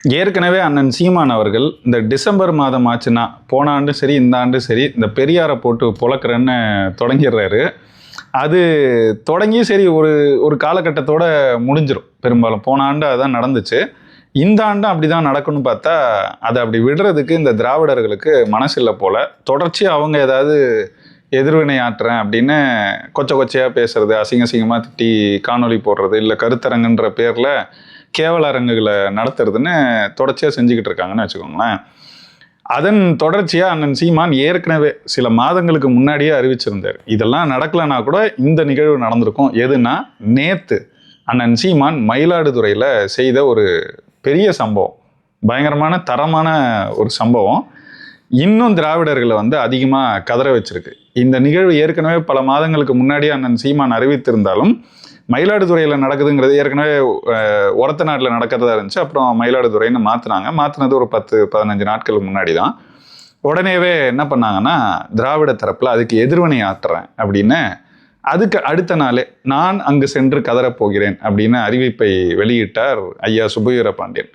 ஏற்கனவே அண்ணன் சீமான் அவர்கள் இந்த டிசம்பர் மாதம் ஆச்சுன்னா போன ஆண்டும் சரி இந்த ஆண்டும் சரி இந்த பெரியாரை போட்டு பொழக்கிறேன்னு தொடங்கிடுறாரு. அது தொடங்கி சரி ஒரு ஒரு காலகட்டத்தோட முடிஞ்சிடும். பெரும்பாலும் போன ஆண்டு அதான் நடந்துச்சு. இந்த ஆண்டும் அப்படி தான் நடக்கும்னு பார்த்தா அதை அப்படி விடுறதுக்கு இந்த திராவிடர்களுக்கு மனசில்லை போல. தொடர்ச்சியாக அவங்க ஏதாவது எதிர்வினை ஆற்றுறேன் அப்படின்னு கொச்சையாக பேசுறது, அசிங்கமாக திட்டி காணொலி போடுறது, இல்லை கருத்தரங்குன்ற பேரில் கேவல அரங்குகளை நடத்துறதுன்னு தொடர்ச்சியாக செஞ்சுக்கிட்டு இருக்காங்கன்னு வச்சுக்கோங்களேன். அதன் தொடர்ச்சியாக அண்ணன் சீமான் ஏற்கனவே சில மாதங்களுக்கு முன்னாடியே அறிவிச்சிருந்தார். இதெல்லாம் நடக்கலைன்னா கூட இந்த நிகழ்வு நடந்திருக்கும். எதுனா நேற்று அண்ணன் சீமான் மயிலாடுதுறையில் செய்த ஒரு பெரிய சம்பவம், பயங்கரமான தரமான ஒரு சம்பவம், இன்னும் திராவிடர்களை அதிகமாக கதற வச்சிருக்கு. இந்த நிகழ்வு ஏற்கனவே பல மாதங்களுக்கு முன்னாடியே அண்ணன் சீமான் அறிவித்திருந்தாலும் மயிலாடுதுறையில் நடக்குதுங்கிறது ஏற்கனவே ஒரத்த நாட்டில் நடக்கிறதா இருந்துச்சு. அப்புறம் மயிலாடுதுறைன்னு மாற்றினது ஒரு 10-15 நாட்களுக்கு முன்னாடி தான். உடனேவே என்ன பண்ணாங்கன்னா, திராவிட தரப்பில் அதுக்கு எதிர்வினை ஆற்றுறேன் அப்படின்னு அதுக்கு அடுத்த நாளே நான் அங்கு சென்று கதறப்போகிறேன் அப்படின்னு அறிவிப்பை வெளியிட்டார் ஐயா சுபவீர பாண்டியன்.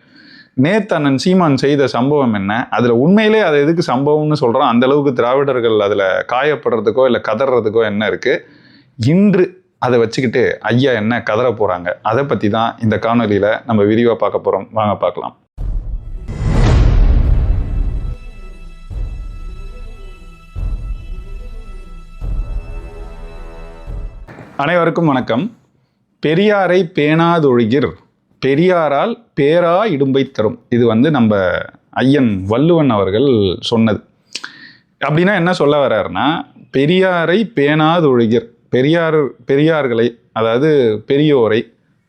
நேத்து அண்ணன் சீமான் செய்த சம்பவம் என்ன, அதில் உண்மையிலே அதை எதுக்கு சம்பவம்னு சொல்கிறோம், அந்த அளவுக்கு திராவிடர்கள் அதில் காயப்படுறதுக்கோ இல்லை கதறதுக்கோ என்ன இருக்குது, இன்று அதை வச்சுக்கிட்டு ஐயா என்ன கதற போகிறாங்க, அதை பற்றி தான் இந்த காணொலியில் நம்ம விரிவாக பார்க்க போகிறோம். வாங்க பார்க்கலாம். அனைவருக்கும் வணக்கம். பெரியாரை பேணாதொழுகிர் பெரியாரால் பேரா இடும்பை தரும். இது நம்ம ஐயன் வள்ளுவன் அவர்கள் சொன்னது. அப்படின்னா என்ன சொல்ல வர்றாருன்னா, பெரியாரை பேணாதொழுகிர், பெரியார்களை, அதாவது பெரியோரை,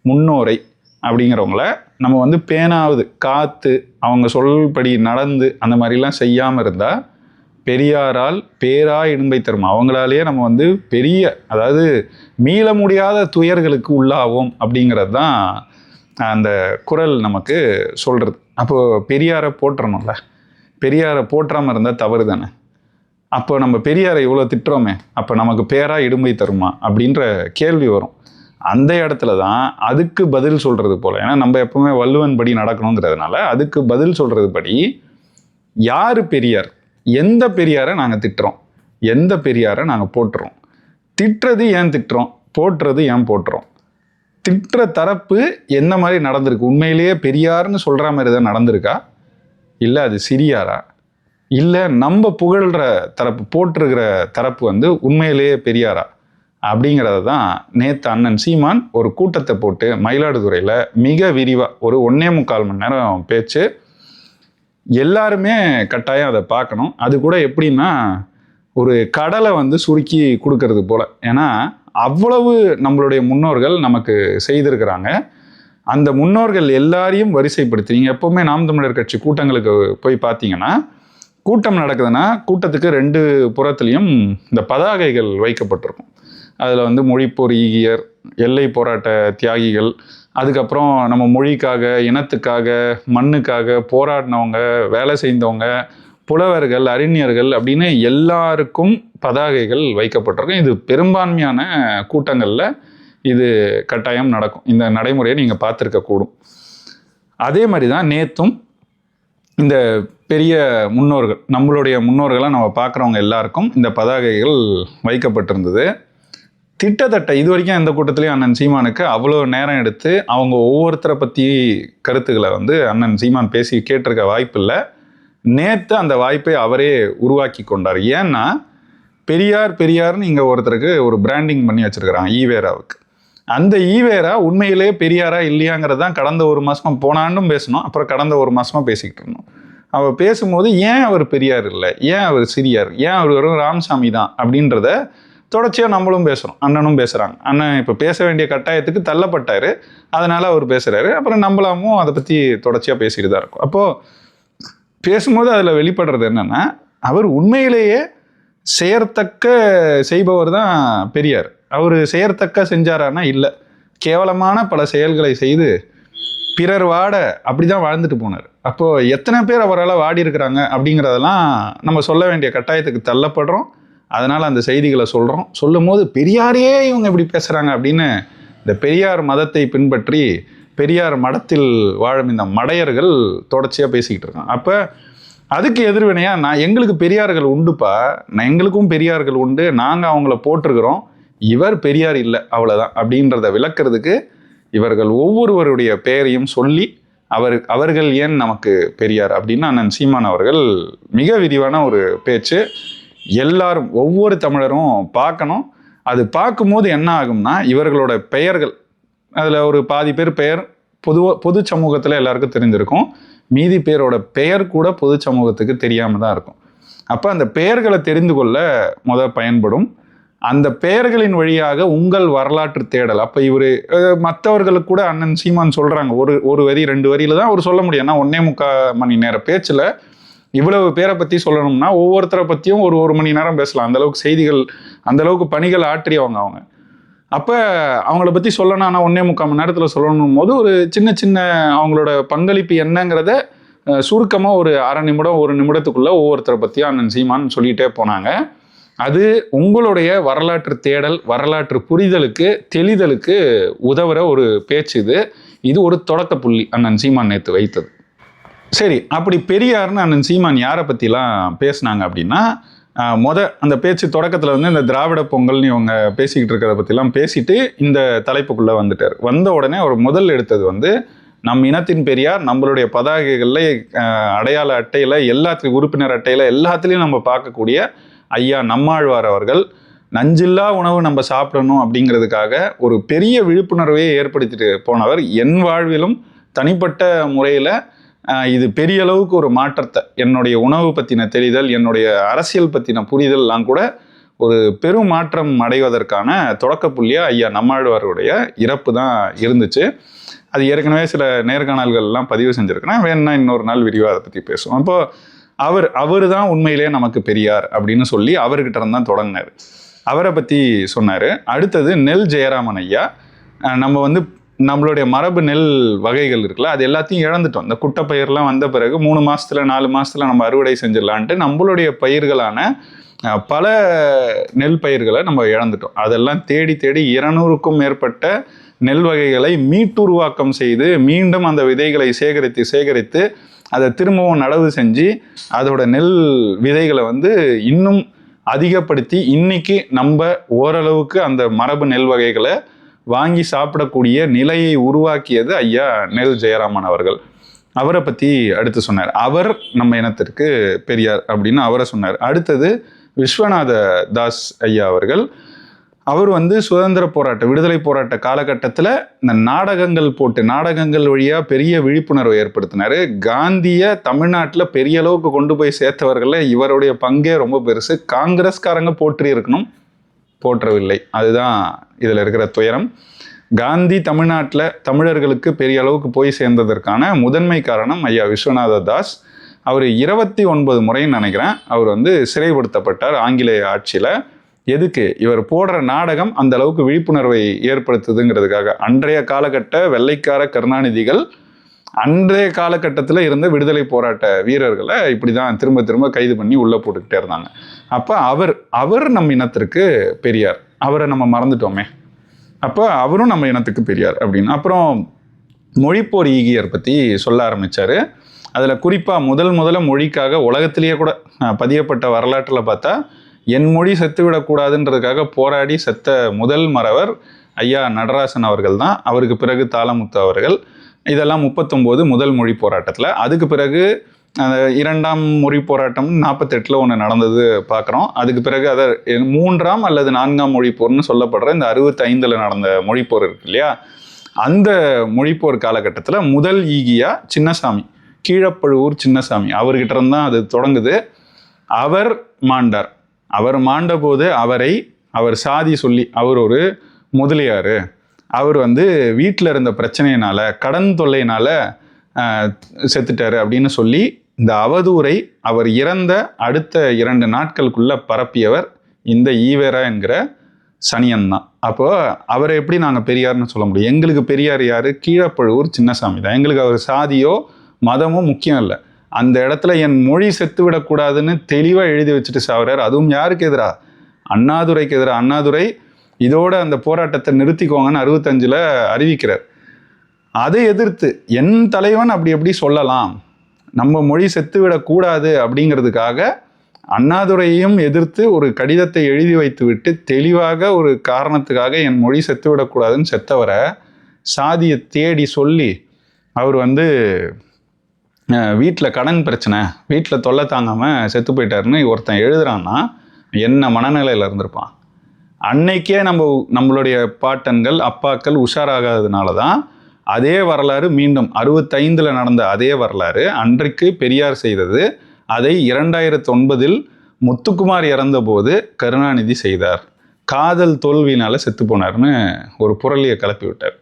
முன்னோரை அப்படிங்கிறவங்கள நம்ம பேணாவது காத்து அவங்க சொல்படி நடந்து அந்த மாதிரிலாம் செய்யாமல் இருந்தால் பெரியாரால் பேரா இடும்பை தரும், அவங்களாலேயே நம்ம பெரிய, அதாவது மீள முடியாத துயர்களுக்கு உள்ளாவோம் அப்படிங்கிறது தான் அந்த குறள் நமக்கு சொல்கிறது. அப்போது பெரியாரை போற்றணும்ல, பெரியாரை போற்றாமல் இருந்தால் தவறு தானே. அப்போ நம்ம பெரியாரை இவ்வளோ திட்டுறோமே, அப்போ நமக்கு பேரா இடும்பை தருமா அப்படின்ற கேள்வி வரும். அந்த இடத்துல தான் அதுக்கு பதில் சொல்கிறது போல், ஏன்னா நம்ம எப்பவுமே வள்ளுவன் படி நடக்கணுங்கிறதுனால அதுக்கு பதில் சொல்கிறது படி, யார் பெரியார், எந்த பெரியாரை நாங்கள் திட்டுறோம், எந்த பெரியாரை நாங்கள் போட்டுறோம், திட்டுறது ஏன் திட்டுறோம், போட்டுறது ஏன் போட்டுறோம், திட்டுற தரப்பு எந்த மாதிரி நடந்திருக்கு, உண்மையிலேயே பெரியார்னு சொல்கிற மாதிரி தான் நடந்திருக்கா, இல்லை அது சிறியாரா, இல்லை நம்ம புகழ்கிற தரப்பு போட்டிருக்கிற தரப்பு உண்மையிலேயே பெரியாரா அப்படிங்கிறத தான் நேற்று அண்ணன் சீமான் ஒரு கூட்டத்தை போட்டு மயிலாடுதுறையில் மிக விரிவாக ஒரு 1.25 மணி நேரம் பேச்சு. எல்லாருமே கட்டாயம் அதை பார்க்கணும். அது கூட எப்படின்னா ஒரு கடலை சுருக்கி கொடுக்கறது போல். ஏன்னா அவ்வளவு நம்மளுடைய முன்னோர்கள் நமக்கு செய்திருக்கிறாங்க. அந்த முன்னோர்கள் எல்லாரையும் வரிசைப்படுத்தி, நீங்கள் எப்போவுமே நாம் தமிழர் கட்சி கூட்டங்களுக்கு போய் பார்த்தீங்கன்னா, கூட்டம் நடக்குதுன்னா கூட்டத்துக்கு 2 புறத்துலேயும் இந்த பதாகைகள் வைக்கப்பட்டிருக்கும். அதில் மொழிப்போர் ஈகியர், எல்லை போராட்ட தியாகிகள், அதுக்கப்புறம் நம்ம மொழிக்காக, இனத்துக்காக, மண்ணுக்காக போராடினவங்க, வேலை செய்தவங்க, புலவர்கள், அறிஞர்கள் அப்படின்னு எல்லாருக்கும் பதாகைகள் வைக்கப்பட்டிருக்கும். இது பெரும்பான்மையான கூட்டங்களில் இது கட்டாயம் நடக்கும். இந்த நடைமுறையை நீங்கள் பார்த்துருக்கக்கூடும். அதே மாதிரி தான் நேற்றும் இந்த பெரிய முன்னோர்கள், நம்மளுடைய முன்னோர்களாக நம்ம பார்க்குறவங்க எல்லாருக்கும் இந்த பதாகைகள் வைக்கப்பட்டிருந்தது. திட்டத்தட்ட இது வரைக்கும் எந்த கூட்டத்திலையும் அண்ணன் சீமானுக்கு அவ்வளோ நேரம் எடுத்து அவங்க ஒவ்வொருத்தரை பற்றி கருத்துக்களை அண்ணன் சீமான் பேசி கேட்டிருக்க வாய்ப்பு இல்லை. நேற்று அந்த வாய்ப்பை அவரே உருவாக்கி கொண்டார். ஏன்னா பெரியார்னு இங்கே ஒருத்தருக்கு ஒரு பிராண்டிங் பண்ணி வச்சுருக்கிறாங்க, ஈவேராவுக்கு. அந்த ஈவேரா உண்மையிலே பெரியாரா இல்லையாங்கிறது தான் கடந்த 1 மாதமாக, போன ஆண்டும் பேசணும், அப்புறம் கடந்த 1 மாதமாக பேசிக்கிட்டு இருந்தோம். அவர் பேசும்போது ஏன் அவர் பெரியார் இல்லை, ஏன் அவர் சிறியார், ஏன் அவர் வெறும் ராமசாமி தான் அப்படின்றத தொடர்ச்சியாக நம்மளும் பேசுகிறோம், அண்ணனும் பேசுகிறாங்க. அண்ணன் இப்போ பேச வேண்டிய கட்டாயத்துக்கு தள்ளப்பட்டார், அதனால் அவர் பேசுகிறாரு. அப்புறம் நம்மளாமும் அதை பற்றி தொடர்ச்சியாக பேசிட்டு தான் இருக்கும். அப்போது பேசும்போது அதில் வெளிப்படுறது என்னென்னா, அவர் உண்மையிலேயே செய்பவர் தான் பெரியார். அவர் செய்யத்தக்க செஞ்சாரான்னா இல்லை, கேவலமான பல செயல்களை செய்து பிறர் வாட அப்படி தான் வாழ்ந்துட்டு போனார். அப்போது எத்தனை பேர் அவரால் வாடி இருக்கிறாங்க அப்படிங்கிறதெல்லாம் நம்ம சொல்ல வேண்டிய கட்டாயத்துக்கு தள்ளப்படுறோம். அதனால் அந்த செய்திகளை சொல்கிறோம். சொல்லும் போது பெரியாரையே இவங்க இப்படி பேசுகிறாங்க அப்படின்னு இந்த பெரியார் மதத்தை பின்பற்றி பெரியார் மடத்தில் வாழும் இந்த மடையர்கள் தொடர்ச்சியாக பேசிக்கிட்டு இருக்காங்க. அப்போ அதுக்கு எதிர்வினையாக எங்களுக்கு பெரியார்கள் உண்டுப்பா, எங்களுக்கும் பெரியார்கள் உண்டு, நாங்கள் அவங்கள போட்டிருக்கிறோம், இவர் பெரியார் இல்லை அவ்வளோதான் அப்படின்றத விளக்குறதுக்கு இவர்கள் ஒவ்வொருவருடைய பெயரையும் சொல்லி அவர்கள் ஏன் நமக்கு பெரியார் அப்படின்னு அண்ணன் சீமான் அவர்கள் மிக விரிவான ஒரு பேச்சு. எல்லாரும் ஒவ்வொரு தமிழரும் பார்க்கணும். அது பார்க்கும்போது என்ன ஆகும்னா இவர்களோட பெயர்கள் அதில் ஒரு பாதி பேர் பெயர் பொது சமூகத்தில் எல்லாருக்கும் தெரிஞ்சிருக்கும், மீதி பேரோட பெயர் கூட பொது சமூகத்துக்கு தெரியாமல் தான் இருக்கும். அப்போ அந்த பெயர்களை தெரிந்து கொள்ள பயன்படும். அந்த பெயர்களின் வழியாக உங்கள் வரலாற்று தேடல். அப்போ இவர் மற்றவர்களுக்கு கூட அண்ணன் சீமான் சொல்கிறாங்க, ஒரு வரி 2 வரியில தான் அவர் சொல்ல முடியும். ஏன்னா 1.25 மணி நேர பேச்சில் இவ்வளவு பேரை பற்றி சொல்லணும்னா ஒவ்வொருத்தரை பற்றியும் ஒரு மணி நேரம் பேசலாம். அந்தளவுக்கு செய்திகள், அந்தளவுக்கு பணிகள் ஆற்றியவங்க அவங்க. அப்போ அவங்கள பற்றி சொல்லணும், ஆனால் 1.25 மணி நேரத்தில் சொல்லணும் போது ஒரு சின்ன அவங்களோட பங்களிப்பு என்னங்கிறத சுருக்கமாக ஒரு 1/2 நிமிடம் 1 நிமிடத்துக்குள்ளே ஒவ்வொருத்தரை பற்றியும் அண்ணன் சீமான் சொல்லிகிட்டே போனாங்க. அது உங்களுடைய வரலாற்று தேடல், வரலாற்று புரிதலுக்கு, தெளிதலுக்கு உதவுற ஒரு பேச்சு. இது ஒரு தொடக்க புள்ளி அண்ணன் சீமான் நேற்று வைத்தது. சரி, அப்படி பெரியார்னு அண்ணன் சீமான் யாரை பற்றிலாம் பேசினாங்க அப்படின்னா, அந்த பேச்சு தொடக்கத்தில் வந்து இந்த திராவிட பொங்கல்னு இவங்க பேசிக்கிட்டு இருக்கிறத பற்றிலாம் பேசிட்டு இந்த தலைப்புக்குள்ளே வந்துட்டார். வந்த உடனே அவர் முதல் எடுத்தது வந்து நம் இனத்தின் பெரியார், நம்மளுடைய பதாகைகளில், அடையாள அட்டையில், எல்லாத்துலேயும் உறுப்பினர் அட்டையில் எல்லாத்துலேயும் நம்ம பார்க்கக்கூடிய ஐயா நம்மாழ்வார் அவர்கள் நஞ்சில்லா உணவு நம்ம சாப்பிடணும் அப்படிங்கிறதுக்காக ஒரு பெரிய விழிப்புணர்வையே ஏற்படுத்திட்டு போனவர். என் வாழ்விலும் தனிப்பட்ட முறையில் இது பெரிய அளவுக்கு ஒரு மாற்றத்தை, என்னுடைய உணவு பற்றின தெரிதல், என்னுடைய அரசியல் பற்றின புரிதல்லாம் கூட ஒரு பெரும் மாற்றம் அடைவதற்கான தொடக்க புள்ளியாக ஐயா நம்மாழ்வாருடைய இறப்பு தான் இருந்துச்சு. அது ஏற்கனவே சில நேர்காணல்கள்லாம் பதிவு செஞ்சுருக்கேன், வேணும்னா இன்னொரு நாள் விரிவாக அதை பற்றி பேசுவோம். அப்போது அவர் தான் உண்மையிலே நமக்கு பெரியார் அப்படின்னு சொல்லி அவர்கிட்ட இருந்தான் தொடங்கினார். அவரை பற்றி சொன்னார். அடுத்தது நெல் ஜெயராமன் ஐயா. நம்ம வந்து நம்மளுடைய மரபு நெல் வகைகள் இருக்குல்ல, அது எல்லாத்தையும் இழந்துட்டோம். இந்த குட்டைப்பயிரெலாம் வந்த பிறகு 3 மாதத்தில் 4 மாதத்தில் நம்ம அறுவடை செஞ்சிடலான்ட்டு நம்மளுடைய பயிர்களான பல நெல் பயிர்களை நம்ம இழந்துட்டோம். அதெல்லாம் தேடி 200க்கும் மேற்பட்ட நெல் வகைகளை மீட்டுருவாக்கம் செய்து மீண்டும் அந்த விதைகளை சேகரித்து அதை திரும்பவும் நடவு செஞ்சு அதோட நெல் விதைகளை வந்து இன்னும் அதிகப்படுத்தி இன்னைக்கு நம்ம ஓரளவுக்கு அந்த மரபு நெல் வகைகளை வாங்கி சாப்பிடக்கூடிய நிலையை உருவாக்கியது ஐயா நெல் ஜெயராமன் அவர்கள். அவரை பற்றி அடுத்து சொன்னார். அவர் நம்ம இனத்திற்கு பெரியார் அப்படின்னு அவரை சொன்னார். அடுத்தது விஸ்வநாத தாஸ் ஐயா அவர்கள். அவர் வந்து சுதந்திர போராட்ட, விடுதலை போராட்ட காலகட்டத்தில் இந்த நாடகங்கள் வழியாக பெரிய விழிப்புணர்வை ஏற்படுத்தினார். காந்தியை தமிழ்நாட்டில் பெரிய அளவுக்கு கொண்டு போய் சேர்த்தவர்களில் இவருடைய பங்கே ரொம்ப பெருசு. காங்கிரஸ்காரங்க போற்றி இருக்கணும், போற்றவில்லை. அதுதான் இதில் இருக்கிற துயரம். காந்தி தமிழ்நாட்டில் தமிழர்களுக்கு பெரிய அளவுக்கு போய் சேர்ந்ததற்கான முதன்மை காரணம் ஐயா விஸ்வநாத தாஸ். அவர் 29 முறைன்னு நினைக்கிறேன் அவர் வந்து சிறைப்படுத்தப்பட்டார் ஆங்கிலேய ஆட்சியில். எதுக்கு? இவர் போடுற நாடகம் அந்த அளவுக்கு விழிப்புணர்வை ஏற்படுத்துதுங்கிறதுக்காக. அன்றைய காலகட்ட வெள்ளைக்கார கருணாநிதிகள் அன்றைய காலகட்டத்தில் இருந்த விடுதலை போராட்ட வீரர்களை இப்படி தான் திரும்ப கைது பண்ணி உள்ளே போட்டுக்கிட்டே இருந்தாங்க. அப்போ அவர் நம் இனத்திற்கு பெரியார். அவரை நம்ம மறந்துட்டோமே. அப்போ அவரும் நம்ம இனத்துக்கு பெரியார் அப்படின்னு. அப்புறம் மொழிப்போர் ஈகியர் பற்றி சொல்ல ஆரம்பித்தார். அதில் குறிப்பாக முதல்ல மொழிக்காக உலகத்திலேயே கூட பதியப்பட்ட வரலாற்றில் பார்த்தா என் மொழி செத்துவிடக்கூடாதுன்றதுக்காக போராடி செத்த முதல் மறவர் ஐயா நடராசன் அவர்கள் தான். அவருக்கு பிறகு தாளமுத்து அவர்கள். இதெல்லாம் 39 முதல் மொழி போராட்டத்தில். அதுக்கு பிறகு 2ஆம் மொழி போராட்டம் 48 ஒன்று நடந்தது பார்க்குறோம். அதுக்கு பிறகு அதை 3ஆம் அல்லது 4ஆம் மொழிப்போர்னு சொல்லப்படுற இந்த 65 நடந்த மொழிப்போர் இருக்கு இல்லையா, அந்த மொழிப்போர் காலகட்டத்தில் முதல் ஈகியா சின்னசாமி, கீழப்பழுவூர் சின்னசாமி, அவர்கிட்ட இருந்தால் அது தொடங்குது. அவர் மாண்டார். அவர் மாண்ட போது அவர் சாதி சொல்லி, அவர் ஒரு முதலியார், அவர் வந்து வீட்டில் இருந்த பிரச்சனையினால, கடன் தொல்லையினால செத்துட்டாரு அப்படின்னு சொல்லி இந்த அவதூறை அவர் இறந்த அடுத்த 2 நாட்களுக்குள்ள பரப்பியவர் இந்த ஈவேரா என்கிற சனியன் தான். அப்போ அவரை எப்படி நாங்கள் பெரியார்னு சொல்ல முடியும்? எங்களுக்கு பெரியார் யாரு? கீழப்பழுவூர் சின்னசாமி தான். எங்களுக்கு அவர் சாதியோ மதமோ முக்கியம் இல்லை. அந்த இடத்துல என் மொழி செத்து விடக்கூடாதுன்னு தெளிவாக எழுதி வச்சுட்டு சாவுறார். அதுவும் யாருக்கு எதிராக? அண்ணாதுரைக்கு எதிராக. அண்ணாதுரை இதோட அந்த போராட்டத்தை நிறுத்திக்கோங்கன்னு 65 அறிவிக்கிறார். அதை எதிர்த்து என் தலைவன் அப்படி எப்படி சொல்லலாம், நம்ம மொழி செத்துவிடக்கூடாது அப்படிங்கிறதுக்காக அண்ணாதுரையையும் எதிர்த்து ஒரு கடிதத்தை எழுதி வைத்து விட்டு தெளிவாக ஒரு காரணத்துக்காக என் மொழி செத்துவிடக்கூடாதுன்னு செத்தவரை சாதியை தேடி சொல்லி அவர் வீட்டில் கடன் பிரச்சனை, வீட்டில் தொல்லை தாங்காமல் செத்து போயிட்டாருன்னு ஒருத்தன் எழுதுறான்னா என்ன மனநிலையில் இருந்திருப்பான். அன்னைக்கே நம்மளுடைய பாட்டன்கள் அப்பாக்கள் உஷாராகாததுனால தான் அதே வரலாறு மீண்டும் 65 நடந்த அதே வரலாறு அன்றைக்கு பெரியார் செய்தது. அதை 2009 முத்துக்குமார் இறந்தபோது கருணாநிதி செய்தார். காதல் தோல்வியினால செத்து போனார்னு ஒரு புரளியை கிளப்பி விட்டார்.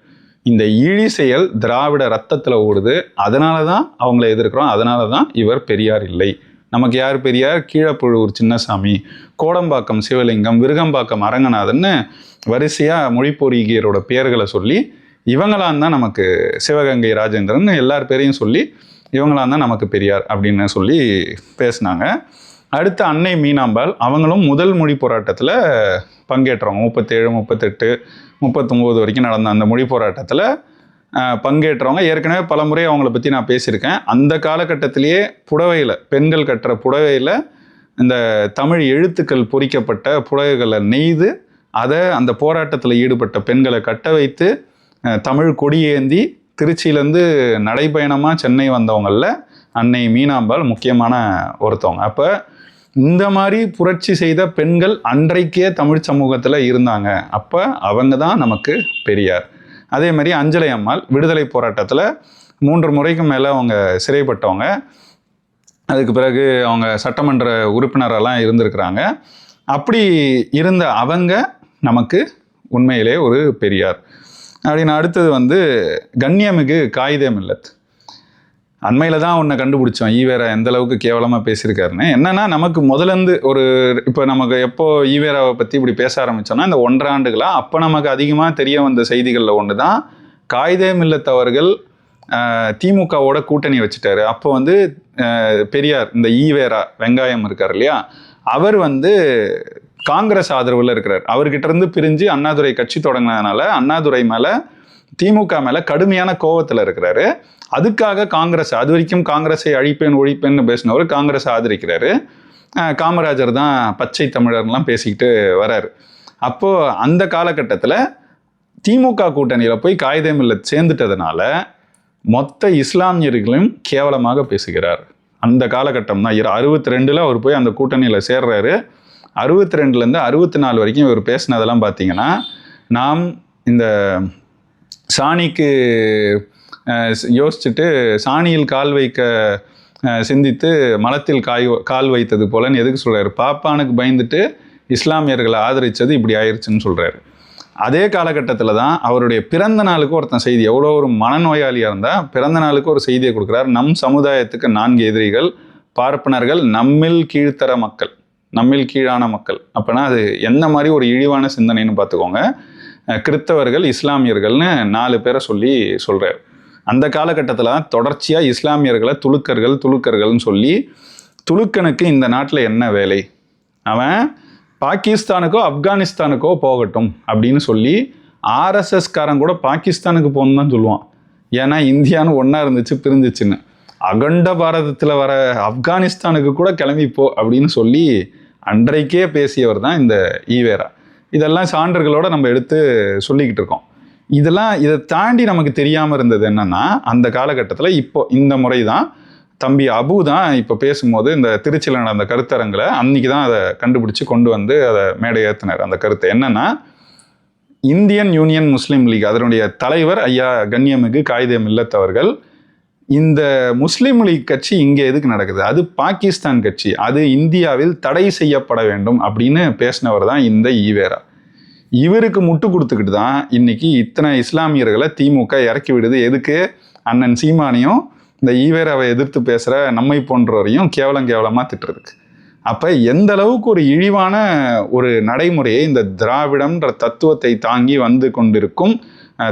இந்த இழி செயல் திராவிட ரத்தத்தில் ஓடுது. அதனால தான் அவங்கள எதிர்க்கிறோம். அதனால தான் இவர் பெரியார் இல்லை. நமக்கு யார் பெரியார்? கீழப்புழூர் சின்னசாமி, கோடம்பாக்கம் சிவலிங்கம், விருகம்பாக்கம் அரங்கநாதன்னு வரிசையாக மொழிப்பொறியியரோட பெயர்களை சொல்லி இவங்களாம் தான் நமக்கு சிவகங்கை ராஜேந்திரன் எல்லார் பேரையும் சொல்லி இவங்களாம் தான் நமக்கு பெரியார் அப்படின்னு சொல்லி பேசினாங்க. அடுத்து அன்னை மீனாம்பாள், அவங்களும் முதல் மொழி போராட்டத்தில் பங்கேற்றவங்க. 37, 38, 39 வரைக்கும் நடந்த அந்த மொழி போராட்டத்தில் பங்கேற்றவங்க. ஏற்கனவே பல முறை அவங்கள பற்றி நான் பேசியிருக்கேன். அந்த காலகட்டத்திலேயே புடவையில், பெண்கள் கட்டுற புடவையில் இந்த தமிழ் எழுத்துக்கள் பொறிக்கப்பட்ட புடவைகளை நெய்து அதை அந்த போராட்டத்தில் ஈடுபட்ட பெண்களை கட்ட வைத்து தமிழ் கொடியேந்தி திருச்சியிலேருந்து நடைபயணமாக சென்னை வந்தவங்களில் அன்னை மீனாம்பாள் முக்கியமான ஒருத்தவங்க. அப்போ இந்த மாதிரி புரட்சி செய்த பெண்கள் அன்றைக்கே தமிழ் சமூகத்தில் இருந்தாங்க. அப்போ அவங்க தான் நமக்கு பெரியார். அதே மாதிரி அஞ்சலை அம்மாள் விடுதலை போராட்டத்தில் 3 முறைக்கு மேலே அவங்க சிறைப்பட்டவங்க. அதுக்கு பிறகு அவங்க சட்டமன்ற உறுப்பினரெல்லாம் இருந்திருக்கிறாங்க. அப்படி இருந்த அவங்க நமக்கு உண்மையிலே ஒரு பெரியார். அப்படின்னு அடுத்தது கண்ணியமிகு காயிதே மில்லத். அண்மையில் தான் ஒன்றை கண்டுபிடிச்சோம், ஈவேரா எந்த அளவுக்கு கேவலமாக பேசியிருக்காருன்னு. என்னன்னா, நமக்கு முதலேருந்து இப்போ நமக்கு எப்போ ஈவேராவை பற்றி இப்படி பேச ஆரம்பித்தோன்னா இந்த 1.5 ஆண்டுகளாக அப்போ நமக்கு அதிகமாக தெரிய வந்த செய்திகளில் ஒன்று தான் காயிதே மில்லத் அவர்கள் திமுகவோட கூட்டணி வச்சுட்டாரு. அப்போ பெரியார், இந்த ஈவேரா வெங்காயம் இருக்கார் இல்லையா, அவர் காங்கிரஸ் ஆதரவில் இருக்கிறார். அவர்கிட்ட இருந்து பிரிஞ்சு அண்ணாதுரை கட்சி தொடங்கினதுனால அண்ணாதுரை மேலே, திமுக மேலே கடுமையான கோபத்தில் இருக்கிறாரு. அதுக்காக காங்கிரஸ், அது வரைக்கும் காங்கிரஸை அழிப்பேன் ஒழிப்பேன்னு பேசினவர் காங்கிரஸ் ஆதரிக்கிறாரு. காமராஜர் தான் பச்சை தமிழர்லாம் பேசிக்கிட்டு வராரு. அப்போது அந்த காலகட்டத்தில் திமுக கூட்டணியில் போய் காயிதே மில்லத் சேர்ந்துட்டதுனால மொத்த இஸ்லாமியர்களையும் கேவலமாக பேசுகிறார். அந்த காலகட்டம் தான் 62 அவர் போய் அந்த கூட்டணியில் சேர்றாரு. 62லேருந்து 64 வரைக்கும் இவர் பேசினதெல்லாம் பார்த்தீங்கன்னா, நாம் இந்த சாணிக்கு யோசிச்சுட்டு சாணியில் கால் வைக்க சிந்தித்து மலத்தில் கால் வைத்தது போலன்னு எதுக்கு சொல்கிறாரு? பாப்பானுக்கு பயந்துட்டு இஸ்லாமியர்களை ஆதரித்தது இப்படி ஆயிடுச்சுன்னு சொல்கிறாரு. அதே காலகட்டத்தில் தான் அவருடைய பிறந்த நாளுக்கு ஒருத்தன் செய்தி, எவ்வளோ ஒரு மனநோயாளியாக இருந்தால் பிறந்த நாளுக்கு ஒரு செய்தியை கொடுக்குறார். நம் சமுதாயத்துக்கு 4 எதிரிகள், பார்ப்பனர்கள், நம்மில் கீழ்த்தர மக்கள், நம்மில் கீழான மக்கள். அப்போனா அது என்ன மாதிரி ஒரு இழிவான சிந்தனைன்னு பார்த்துக்கோங்க. கிறித்தவர்கள், இஸ்லாமியர்கள்னு 4 பேரை சொல்கிறார். அந்த காலகட்டத்தில் தொடர்ச்சியாக இஸ்லாமியர்களை துலுக்கர்கள்னு சொல்லி, துலுக்கனுக்கு இந்த நாட்டில் என்ன வேலை, அவன் பாகிஸ்தானுக்கோ ஆப்கானிஸ்தானுக்கோ போகட்டும் அப்படின்னு சொல்லி ஆர்எஸ்எஸ்காரன் கூட பாகிஸ்தானுக்கு போகணுன்னு தான் சொல்லுவான். ஏன்னா இந்தியான்னு ஒன்றா இருந்துச்சு, பிரிஞ்சிச்சுன்னு. அகண்ட பாரதத்தில் வர ஆப்கானிஸ்தானுக்கு கூட கிளம்பிப்போ அப்படின்னு சொல்லி அன்றைக்கே பேசியவர் தான் இந்த ஈவேரா. இதெல்லாம் சான்றுகளோடு நம்ம எடுத்து சொல்லிக்கிட்டு இருக்கோம். இதை தாண்டி நமக்கு தெரியாமல் இருந்தது என்னன்னா, அந்த காலகட்டத்தில் இப்போ இந்த முறை தான் தம்பி அபு தான் இப்போ பேசும்போது இந்த திருச்சியில் நடந்த கருத்தரங்களை அன்னைக்கு தான் அதை கண்டுபிடிச்சி கொண்டு அதை மேடை ஏற்றினார். அந்த கருத்தை என்னன்னா, இந்தியன் யூனியன் முஸ்லீம் லீக் அதனுடைய தலைவர் ஐயா கண்ணியமிகு காயிதே மில்லத் அவர்கள், இந்த முஸ்லீம் லீக் கட்சி இங்கே எதுக்கு நடக்குது, அது பாகிஸ்தான் கட்சி, அது இந்தியாவில் தடை செய்யப்பட வேண்டும் அப்படின்னு பேசினவர் தான் இந்த ஈவேரா. இவருக்கு முட்டு கொடுத்துக்கிட்டு தான் இன்னைக்கு இத்தனை இஸ்லாமியர்களை திமுக இறக்கி விடுது. எதுக்கு? அண்ணன் சீமானையும் இந்த ஈவேராவை எதிர்த்து பேசுகிற நம்மை போன்றவரையும் கேவலமாக திட்டுறதுக்கு. அப்போ எந்த அளவுக்கு ஒரு இழிவான ஒரு நடைமுறையை இந்த திராவிடம்ன்ற தத்துவத்தை தாங்கி கொண்டிருக்கும்,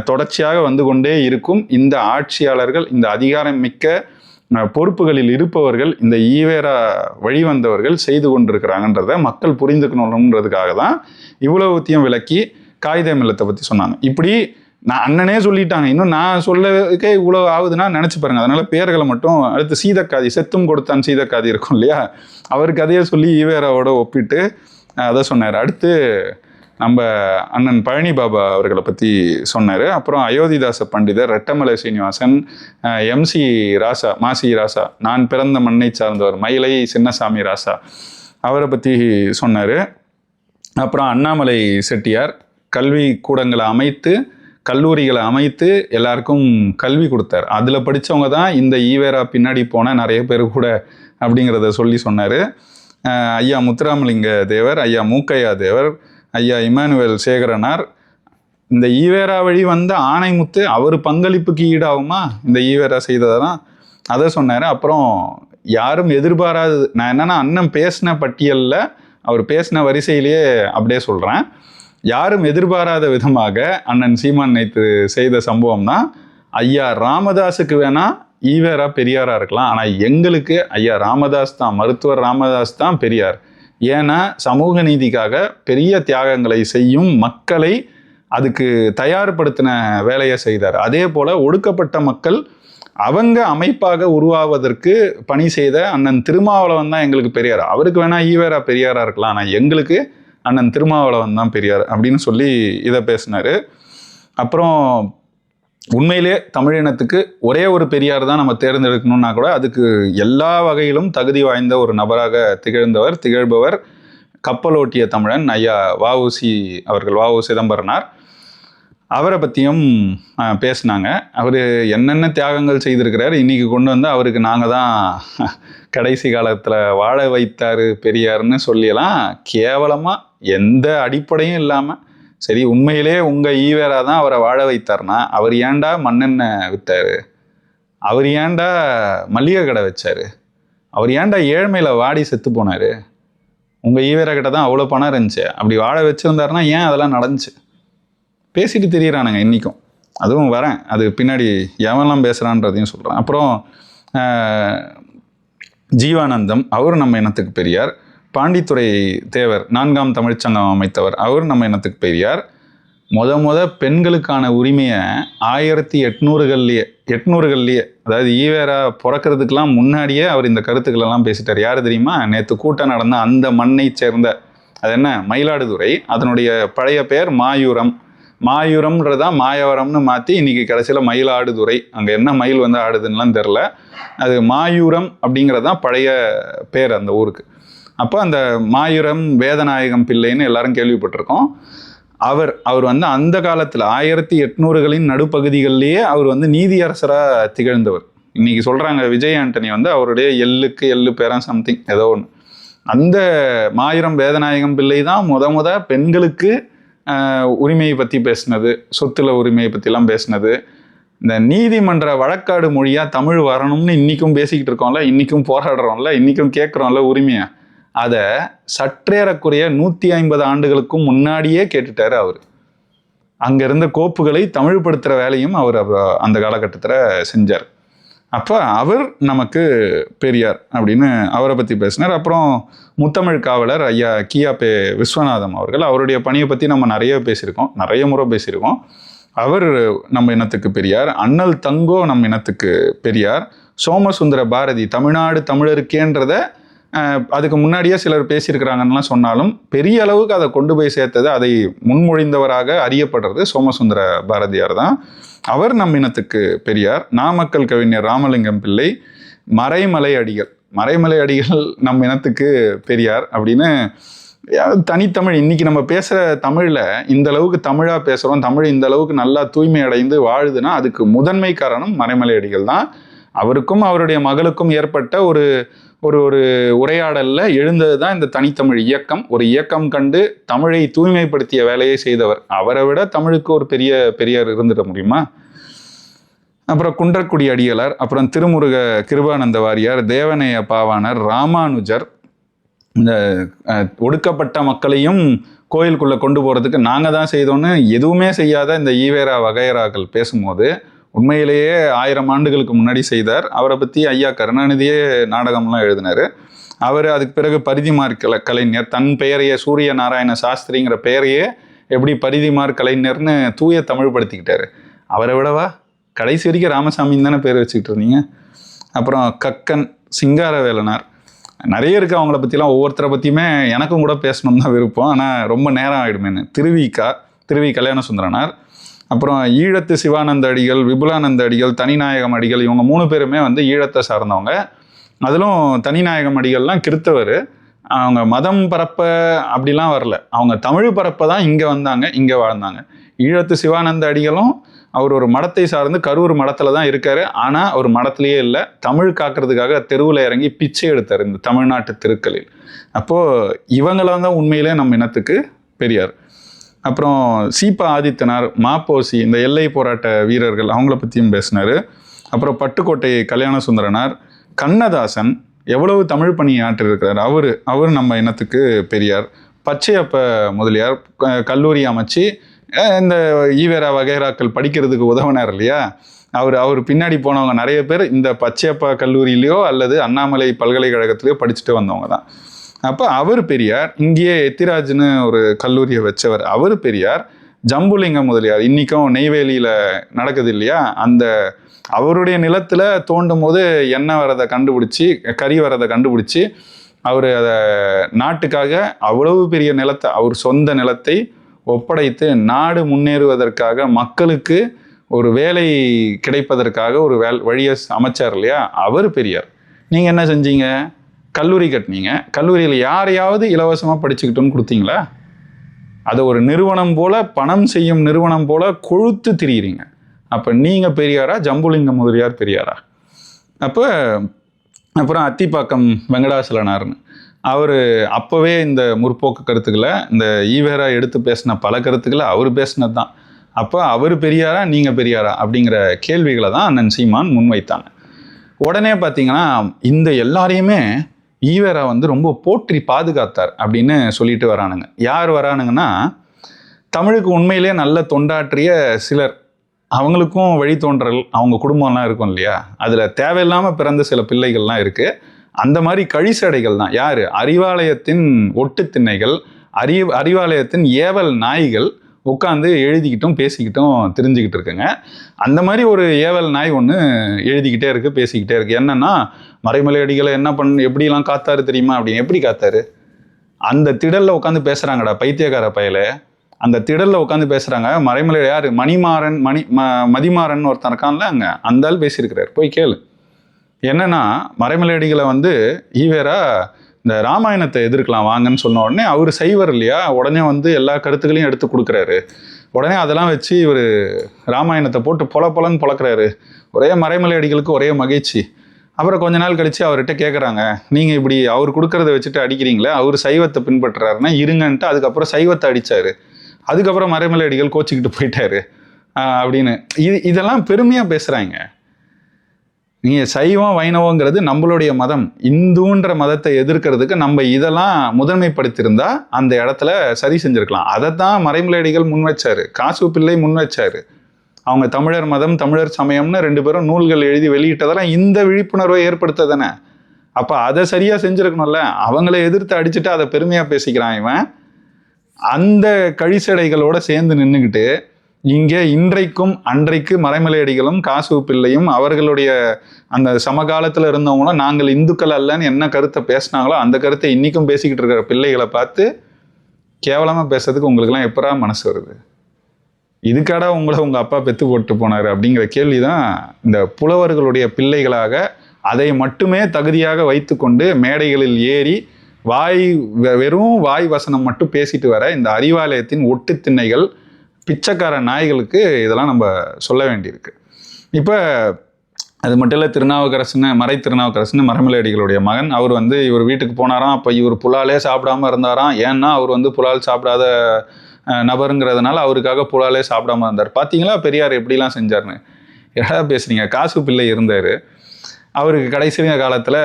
தொடர்ச்சியாக கொண்டே இருக்கும் இந்த ஆட்சியாளர்கள், இந்த அதிகாரம் மிக்க பொறுப்புகளில் இருப்பவர்கள், இந்த ஈவேரா வழிவந்தவர்கள் செய்து கொண்டிருக்கிறாங்கன்றதை மக்கள் புரிந்துக்கணுன்றதுக்காக தான் இவ்வளவுத்தையும் விளக்கி காயிதே மில்லத்தை பற்றி சொன்னாங்க. இப்படி நான் அண்ணனே சொல்லிட்டாங்க, இன்னும் நான் சொல்லக்கே இவ்வளோ ஆகுதுன்னா நினச்சி பாருங்க. அதனால பேர்களை மட்டும் அடுத்து சீதக்காதி, செத்தும் கொடுத்தான் சீதக்காதி இருக்கும் இல்லையா, அவர் கதையை சொல்லி ஈவேராவோட ஒப்பிட்டு அதை சொன்னார். அடுத்து நம்ம அண்ணன் பழனி பாபா அவர்களை பற்றி சொன்னார். அப்புறம் அயோத்திதாச பண்டிதர், ரெட்டமலை சீனிவாசன், எம்சி ராசா, மாசி ராசா, நான் பிறந்த மண்ணை சார்ந்தவர், மயிலை சின்னசாமி ராசா, அவரை பற்றி சொன்னார். அப்புறம் அண்ணாமலை செட்டியார் கல்வி கூடங்களை அமைத்து கல்லூரிகளை அமைத்து எல்லாருக்கும் கல்வி கொடுத்தார். அதில் படித்தவங்க தான் இந்த ஈவேரா பின்னாடி போன நிறைய பேர் கூட அப்படிங்கிறத சொல்லி சொன்னார். ஐயா முத்துராமலிங்க தேவர், ஐயா மூக்கையா தேவர், ஐயா இமானுவேல் சேகரனார், இந்த ஈவேரா வழி வந்த ஆணைமுத்து அவர் பங்களிப்புக்கு ஈடாகுமா இந்த ஈவேரா செய்ததெல்லாம் அதை சொன்னார். அப்புறம் யாரும் எதிர்பாராது, நான் என்னென்னா அண்ணன் பேசின பட்டியலில் அவர் பேசின வரிசையிலேயே அப்படியே சொல்கிறேன். யாரும் எதிர்பாராத விதமாக அண்ணன் சீமான் நேற்று செய்த சம்பவம் தான், ஐயா ராமதாஸுக்கு வேணா ஈவேரா பெரியாரா இருக்கலாம், ஆனால் எங்களுக்கு ஐயா ராமதாஸ் தான், மருத்துவர் ராமதாஸ் தான் பெரியார். ஏன்னா சமூக நீதிக்காக பெரிய தியாகங்களை செய்யும் மக்களை அதுக்கு தயார்படுத்தின வேலையை செய்தார். அதே போல் ஒடுக்கப்பட்ட மக்கள் அவங்க அமைப்பாக உருவாவதற்கு பணி செய்த அண்ணன் திருமாவளவன் தான் எங்களுக்கு பெரியார். அவருக்கு வேணா ஈவேரா பெரியாரா இருக்கலாம், ஆனால் எங்களுக்கு அண்ணன் திருமாவளவன் தான் பெரியார் அப்படின்னு சொல்லி இதை பேசினார். அப்புறம் உண்மையிலே தமிழினத்துக்கு ஒரே ஒரு பெரியார் தான் நம்ம தேர்ந்தெடுக்கணும்னா கூட அதுக்கு எல்லா வகையிலும் தகுதி வாய்ந்த ஒரு நபராக திகழ்பவர் கப்பலோட்டிய தமிழன் ஐயா வஉசி அவர்கள், வஉ சிதம்பரனார். அவரை பற்றியும் பேசினாங்க. அவர் என்னென்ன தியாகங்கள் செய்திருக்கிறார், இன்றைக்கி கொண்டு வந்து அவருக்கு நாங்கள் தான் கடைசி காலத்தில் வாழ வைத்தார் பெரியார்னு சொல்லியெல்லாம் கேவலமாக எந்த அடிப்படையும் இல்லாமல், சரி உண்மையிலே உங்கள் ஈவேரா தான் அவரை வாழ வைத்தார்னா அவர் ஏன்டா மண்ணெண்ணெய் விற்றார், அவர் ஏன்டா மளிகை கடை வச்சார், அவர் ஏன்டா ஏழ்மையில் வாடி செத்து போனார், உங்கள் ஈவேரா கிட்ட தான் அவ்வளோ பணம் இருந்துச்சு, அப்படி வாழ வச்சுருந்தாருன்னா ஏன் அதெல்லாம் நடந்துச்சு பேசிட்டு தெரியுறானுங்க இன்றைக்கும். அதுவும் வரேன், அது பின்னாடி எவன்லாம் பேசுகிறான்றதையும் சொல்கிறேன். அப்புறம் ஜீவானந்தம், அவர் நம்ம இனத்துக்கு பெரியார். பாண்டித்துரை தேவர் 4ஆம் தமிழ்ச்சங்கம் அமைத்தவர், அவர் நம்ம இனத்துக்கு பெரியார். பெண்களுக்கான உரிமையை 1800கள்லேயே அதாவது ஈவேரா பிறக்கிறதுக்கெல்லாம் முன்னாடியே அவர் இந்த கருத்துக்களெல்லாம் பேசிட்டார். யார் தெரியுமா? நேற்று கூட்டம் நடந்த அந்த மண்ணை சேர்ந்த, அது என்ன, மயிலாடுதுறை, அதனுடைய பழைய பெயர் மாயூரம். மாயூரம்ன்றதான் மாயவரம்னு மாற்றி இன்றைக்கி கடைசியில் மயிலாடுதுறை, அங்கே என்ன மயில் வந்து ஆடுதுன்னெலாம் தெரில, அது மாயூரம் அப்படிங்கிறது தான் பழைய பேர் அந்த ஊருக்கு. அப்போ அந்த மாயூரம் வேதநாயகம் பிள்ளைன்னு எல்லாரும் கேள்விப்பட்டிருக்கோம். அவர் வந்து அந்த காலத்தில் 1800களின் நடுப்பகுதிகளிலேயே அவர் வந்து நீதியரசராக திகழ்ந்தவர். இன்றைக்கி சொல்கிறாங்க விஜய் ஆண்டனி வந்து அவருடைய எள்ளு பேரன் சம்திங் ஏதோ ஒன்று. அந்த மாயூரம் வேதநாயகம் பிள்ளை தான் பெண்களுக்கு உரிமையை பற்றி பேசினது, சொத்துல உரிமையை பற்றிலாம் பேசினது. இந்த நீதிமன்ற வழக்காடு மொழியாக தமிழ் வரணும்னு இன்றைக்கும் பேசிக்கிட்டு இருக்கோம்ல, இன்றைக்கும் போராடுறோம்ல, இன்றைக்கும் கேட்குறோம்ல உரிமையை, அதை சற்றேறக்குறைய 150 ஆண்டுகளுக்கும் முன்னாடியே கேட்டுட்டார் அவர். அங்கே இருந்த கோப்புகளை தமிழ்படுத்துகிற வேலையும் அவர் அந்த காலகட்டத்தில் செஞ்சார். அப்போ அவர் நமக்கு பெரியார் அப்படின்னு அவரை பற்றி பேசினார். அப்புறம் முத்தமிழ் காவலர் ஐயா கியாபே விஸ்வநாதம் அவர்கள், அவருடைய பணியை பற்றி நம்ம நிறைய முறை பேசியிருக்கோம். அவர் நம்ம இனத்துக்கு பெரியார். அண்ணல் தங்கோ நம்ம இனத்துக்கு பெரியார். சோமசுந்தர பாரதி தமிழ்நாடு தமிழருக்கேன்றதை அதுக்கு முன்னாடியே சிலர் பேசியிருக்கிறாங்கன்னெலாம் சொன்னாலும் பெரிய அளவுக்கு அதை கொண்டு போய் சேர்த்தது, அதை முன்மொழிந்தவராக அறியப்படுறது சோமசுந்தர பாரதியார் தான். அவர் நம் இனத்துக்கு பெரியார். நாமக்கல் கவிஞர் ராமலிங்கம் பிள்ளை, மறைமலை அடிகள் நம் இனத்துக்கு பெரியார் அப்படின்னு தனித்தமிழ். இன்னைக்கு நம்ம பேசுகிற தமிழில் இந்த அளவுக்கு தமிழாக பேசுகிறோம், தமிழ் இந்த அளவுக்கு நல்லா தூய்மை அடைந்து வாழுதுன்னா அதுக்கு முதன்மை காரணம் மறைமலை அடிகள் தான். அவருக்கும் அவருடைய மகளுக்கும் ஏற்பட்ட ஒரு ஒரு ஒரு உரையாடலில் எழுந்தது தான் இந்த தனித்தமிழ் இயக்கம். ஒரு இயக்கம் கண்டு தமிழை தூய்மைப்படுத்திய வேலையை செய்தவர். அவரை விட தமிழுக்கு ஒரு பெரியார் இருந்துட முடியுமா? அப்புறம் குன்றக்குடி அடிகளார், அப்புறம் திருமுருக கிருபானந்த வாரியார், தேவநேய பாவாணர், ராமானுஜர், இந்த ஒடுக்கப்பட்ட மக்களையும் கோயிலுக்குள்ளே கொண்டு போகிறதுக்கு நாங்கள் தான் செய்தோன்னு எதுவுமே செய்யாத இந்த ஈவேரா வகையராக்கள் பேசும்போது உண்மையிலேயே 1000 ஆண்டுகளுக்கு முன்னாடி செய்தார். அவரை பற்றி ஐயா கருணாநிதியே நாடகம்லாம் எழுதினார். அவர் அதுக்கு பிறகு பரிதிமார் கலைஞர், தன் பெயரையே சூரிய நாராயண சாஸ்திரிங்கிற பெயரையே எப்படி பரிதிமார் கலைஞர்னு தூய தமிழ் படுத்திக்கிட்டாரு. அவரை விடவா? கடைசி வரைக்கும் ராமசாமின்னு தானே பேர் வச்சுக்கிட்டு இருந்தீங்க. அப்புறம் கக்கன், சிங்காரவேலனார், நிறைய இருக்குது. அவங்கள பற்றிலாம் ஒவ்வொருத்தரை பற்றியுமே எனக்கும் கூட பேசணும்னு தான் விருப்பம், ஆனால் ரொம்ப நேரம் ஆகிடுமேன்னு. திருவி கல்யாண சுந்தரனார், அப்புறம் ஈழத்து சிவானந்த அடிகள், விபுலானந்த அடிகள், தனிநாயகம் அடிகள், இவங்க 3 பேருமே வந்து ஈழத்தை சார்ந்தவங்க. அதிலும் தனிநாயகம் அடிகள்லாம் கிறித்தவர். அவங்க மதம் பரப்ப அப்படிலாம் வரல, அவங்க தமிழ் பரப்ப தான் இங்கே வந்தாங்க, இங்கே வாழ்ந்தாங்க. ஈழத்து சிவானந்த அடிகளும் அவர் ஒரு மடத்தை சார்ந்து கரூர் மடத்தில் தான் இருக்காரு. ஆனால் அவர் மடத்திலேயே இல்லை, தமிழ் காக்கிறதுக்காக தெருவில் இறங்கி பிச்சை எடுத்தார் இந்த தமிழ்நாட்டு தெருக்களில். அப்போது இவங்களாம் தான் உண்மையிலே நம்ம இனத்துக்கு பெரியார். அப்புறம் சீபா ஆதித்தனார், மாப்போசி, இந்த எல்லை போராட்ட வீரர்கள், அவங்கள பற்றியும் பேசினார். அப்புறம் பட்டுக்கோட்டை கல்யாண சுந்தரனார், கண்ணதாசன் எவ்வளவு தமிழ் பணி ஆற்றிருக்கிறார், அவர் நம்ம இனத்துக்கு பெரியார். பச்சையப்ப முதலியார் கல்லூரி அமைச்சு இந்த ஈவேரா வகைராக்கள் படிக்கிறதுக்கு உதவினார் இல்லையா, அவர் பின்னாடி போனவங்க நிறைய பேர் இந்த பச்சையப்பா கல்லூரியிலையோ அல்லது அண்ணாமலை பல்கலைக்கழகத்திலையோ படிச்சுட்டு வந்தவங்க தான். அப்போ அவர் பெரியார். இங்கேயே எத்திராஜ்னு ஒரு கல்லூரியை வச்சவர், அவர் பெரியார். ஜம்புலிங்க முதலியார் இன்றைக்கும் நெய்வேலியில் நடக்குது இல்லையா, அந்த அவருடைய நிலத்தில் தோண்டும் போது எண்ணெய் வரதை கண்டுபிடிச்சி, கறி வரதை கண்டுபிடிச்சி, அவர் அதை நாட்டுக்காக அவ்வளவு பெரிய நிலத்தை, அவர் சொந்த நிலத்தை ஒப்படைத்து நாடு முன்னேறுவதற்காக, மக்களுக்கு ஒரு வேலை கிடைப்பதற்காக ஒரு வழியை அமைச்சார் இல்லையா, அவர் பெரியார். நீங்கள் என்ன செஞ்சீங்க? கல்லூரி கட்டினீங்க. கல்லூரியில் யாரையாவது இலவசமாக படிச்சுக்கிட்டோன்னு கொடுத்தீங்களா? அதை ஒரு நிறுவனம் போல், பணம் செய்யும் நிறுவனம் போல் கொழுத்து திரியிறீங்க. அப்போ நீங்கள் பெரியாரா, ஜம்புலிங்க முதலியார் பெரியாரா? அப்புறம் அத்திப்பாக்கம் வெங்கடாசலனார்னு, அவர் அப்போவே இந்த முற்போக்கு கருத்துக்களை, இந்த ஈவேரா எடுத்து பேசின பல கருத்துக்களை அவர் பேசினது தான். அப்போ அவர் பெரியாரா, நீங்கள் பெரியாரா அப்படிங்கிற கேள்விகளை தான் அண்ணன் சீமான் முன்வைத்தாங்க. உடனே பார்த்தீங்கன்னா இந்த எல்லாரையுமே ஈவேரா வந்து ரொம்ப போற்றி பாதுகாத்தார் அப்படின்னு சொல்லிட்டு வரானுங்க. யார் வரானுங்கன்னா, தமிழுக்கு உண்மையிலே நல்ல தொண்டாற்றிய சிலர், அவங்களுக்கும் வழித்தோன்றல், அவங்க குடும்பம்லாம் இருக்கும் இல்லையா, அதில் தேவையில்லாமல் பிறந்த சில பிள்ளைகள்லாம் இருக்குது. அந்த மாதிரி கழிசடைகள் தான் யார்? அறிவாலயத்தின் ஒட்டு திண்ணைகள், அறிவாலயத்தின் ஏவல் நாய்கள் உட்காந்து எழுதிக்கிட்டும் பேசிக்கிட்டும் தெரிஞ்சுக்கிட்டு இருக்குங்க. அந்த மாதிரி ஒரு ஏவல் நாய் ஒன்று எழுதிக்கிட்டே இருக்குது, பேசிக்கிட்டே இருக்குது. என்னன்னா, மறைமலை அடிகளை எப்படிலாம் காத்தாரு தெரியுமா அப்படின்னு. எப்படி காத்தாரு? அந்த திடலில் உட்காந்து பேசுகிறாங்கடா பைத்தியக்கார பயல, அந்த திடலில் உட்காந்து பேசுகிறாங்க. மறைமலை யார்? மதிமாறன் ஒருத்தன் இருக்கான்ல, அங்கே அந்த ஆள் பேசியிருக்கிறார், போய் கேளு. என்னன்னா, மறைமலை அடிகளை வந்து ஈவேரா இந்த ராமாயணத்தை எதிர்க்கலாம் வாங்கன்னு சொன்ன உடனே அவர் சைவர் இல்லையா, உடனே வந்து எல்லா கருத்துக்களையும் எடுத்து கொடுக்குறாரு. உடனே அதெல்லாம் வச்சு இவர் ராமாயணத்தை போட்டு பொலன்னு பொழக்கிறாரு. ஒரே மறைமலை அடிகளுக்கு ஒரே மகிழ்ச்சி. அப்புறம் கொஞ்ச நாள் கழித்து அவர்கிட்ட கேட்குறாங்க, நீங்கள் இப்படி அவர் கொடுக்குறத வச்சுட்டு அடிக்கிறீங்களே, அவர் சைவத்தை பின்பற்றுறாருன்னா இருங்கன்ட்டு அதுக்கப்புறம் சைவத்தை அடித்தார். அதுக்கப்புறம் மறைமலை அடிகள் கோச்சிக்கிட்டு போயிட்டாரு அப்படின்னு. இதெல்லாம் பெருமையாக பேசுகிறாங்க. நீங்கள் சைவம் வைணவங்கிறது நம்மளுடைய மதம், இந்துன்ற மதத்தை எதிர்க்கிறதுக்கு நம்ம இதெல்லாம் முதன்மைப்படுத்தியிருந்தா அந்த இடத்துல சரி செஞ்சுருக்கலாம். அதைத்தான் மறைமலை அடிகள் முன் வச்சார், காசு பிள்ளை முன் வச்சார். அவங்க தமிழர் மதம், தமிழர் சமயம்னு 2 பேரும் நூல்கள் எழுதி வெளியிட்டதெல்லாம் இந்த விழிப்புணர்வை ஏற்படுத்த தானே. அப்போ அதை சரியாக செஞ்சுருக்கணும்ல. அவங்கள எதிர்த்து அடிச்சுட்டு அதை பெருமையாக பேசிக்கிறான் இவன். அந்த கழிசடைகளோடு சேர்ந்து நின்றுக்கிட்டு இங்கே இன்றைக்கும் அன்றைக்கு மறைமலை அடிகளும் காசு பிள்ளையும் அவர்களுடைய அந்த சமகாலத்தில் இருந்தவங்களும் நாங்கள் இந்துக்கள் அல்லன்னு என்ன கருத்தை பேசினாங்களோ அந்த கருத்தை இன்றைக்கும் பேசிக்கிட்டு இருக்கிற பிள்ளைகளை பார்த்து கேவலமாக பேசுறதுக்கு உங்களுக்கெல்லாம் எப்படா மனசு வருது? இதுக்காடா உங்கள் அப்பா பெற்று போட்டு போனார் அப்படிங்கிற கேள்வி தான் இந்த புலவர்களுடைய பிள்ளைகளாக அதை மட்டுமே தகுதியாக வைத்து கொண்டு மேடைகளில் ஏறி வெறும் வாய் வசனம் மட்டும் பேசிட்டு வர இந்த அறிவாலயத்தின் ஒட்டு திண்ணைகள், பிச்சைக்கார நாய்களுக்கு இதெல்லாம் நம்ம சொல்ல வேண்டியிருக்கு. இப்போ அது மட்டும் இல்லை, திருநாவுக்கரசுன்னு மறைமலை அடிகளுடைய மகன், அவர் வந்து இவர் வீட்டுக்கு போனாராம். அப்போ இவர் புலாலே சாப்பிடாம இருந்தாராம். ஏன்னா அவர் வந்து புலால் சாப்பிடாத நபருங்கிறதுனால அவருக்காக புலாலே சாப்பிடாம இருந்தார். பார்த்தீங்களா பெரியார் எப்படிலாம் செஞ்சார்னு? எதாவது பேசுறீங்க. காசு பிள்ளை இருந்தார், அவருக்கு கடைசி காலத்தில்